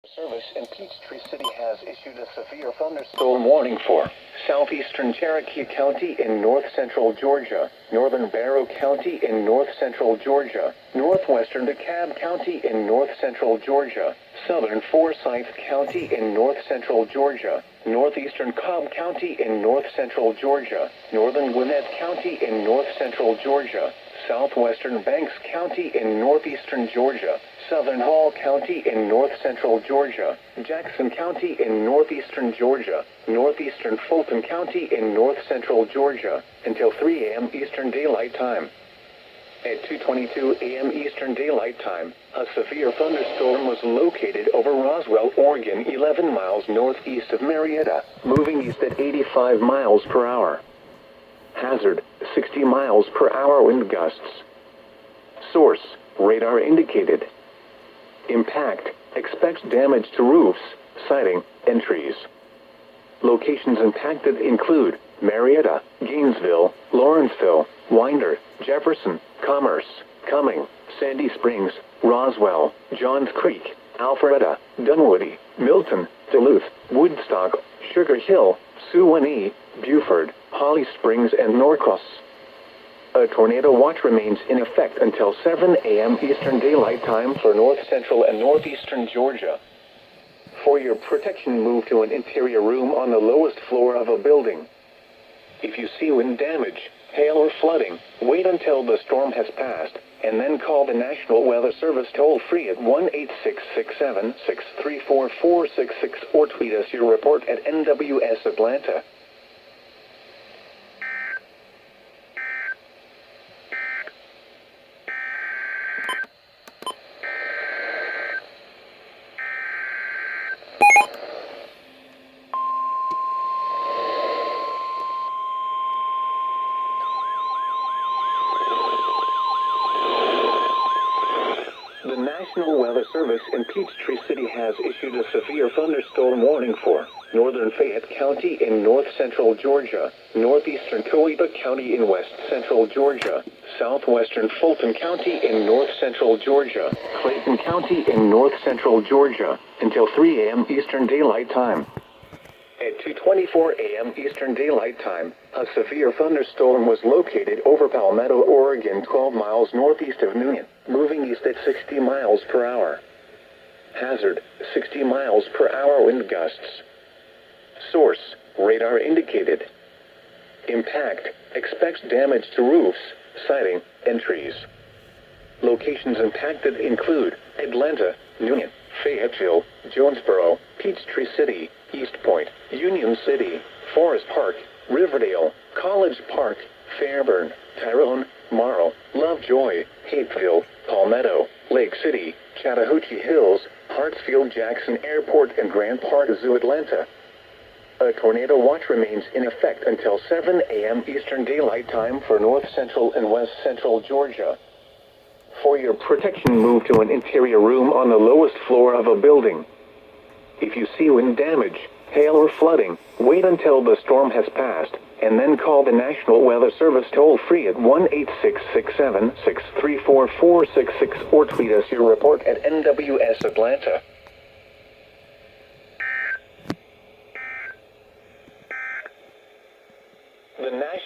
Service in Peachtree City has issued a severe thunderstorm warning for southeastern Cherokee County in north-central Georgia, northern Barrow County in north-central Georgia, northwestern DeKalb County in north-central Georgia, southern Forsyth County in north-central Georgia, northeastern Cobb County in north-central Georgia, northern Gwinnett County in north-central Georgia, southwestern Banks County in northeastern Georgia, southern Hall County in north-central Georgia, Jackson County in northeastern Georgia, northeastern Fulton County in north-central Georgia, until 3 a.m. Eastern Daylight Time. At 2:22 a.m. Eastern Daylight Time, a severe thunderstorm was located over Roswell, Oregon, 11 miles northeast of Marietta, moving east at 85 miles per hour. Hazard, 60 miles per hour wind gusts. Source, radar indicated. Impact, expects damage to roofs, siding, and trees. Locations impacted include Marietta, Gainesville, Lawrenceville, Winder, Jefferson, Commerce, Cumming, Sandy Springs, Roswell, Johns Creek, Alpharetta, Dunwoody, Milton, Duluth, Woodstock, Sugar Hill, Suwanee, Buford, Holly Springs, and Norcross. A tornado watch remains in effect until 7 a.m. Eastern Daylight Time for north-central and northeastern Georgia. For your protection, move to an interior room on the lowest floor of a building. If you see wind damage, hail, or flooding, wait until the storm has passed, and then call the National Weather Service toll-free at 1-866-7-634-466 or tweet us your report at NWS Atlanta. The National Weather Service in Peachtree City has issued a severe thunderstorm warning for northern Fayette County in north-central Georgia, northeastern Coweta County in west-central Georgia, southwestern Fulton County in north-central Georgia, Clayton County in north-central Georgia, until 3 a.m. Eastern Daylight Time. At 2:24 a.m. Eastern Daylight Time, a severe thunderstorm was located over Palmetto, Oregon, 12 miles northeast of Newnan, moving east at 60 miles per hour. Hazard, 60 miles per hour wind gusts. Source, radar indicated. Impact, expects damage to roofs, siding, and trees. Locations impacted include Atlanta, Newnan, Fayetteville, Jonesboro, Peachtree City, East Point, Union City, Forest Park, Riverdale, College Park, Fairburn, Tyrone, Morrow, Lovejoy, Hapeville, Palmetto, Lake City, Chattahoochee Hills, Hartsfield Jackson Airport, and Grand Park Zoo, Atlanta. A tornado watch remains in effect until 7 a.m. Eastern Daylight Time for north-central and west-central Georgia. For your protection, move to an interior room on the lowest floor of a building. If you see wind damage, hail, or flooding, wait until the storm has passed, and then call the National Weather Service toll-free at 1-866-7-634-466 or tweet us your report at NWS Atlanta.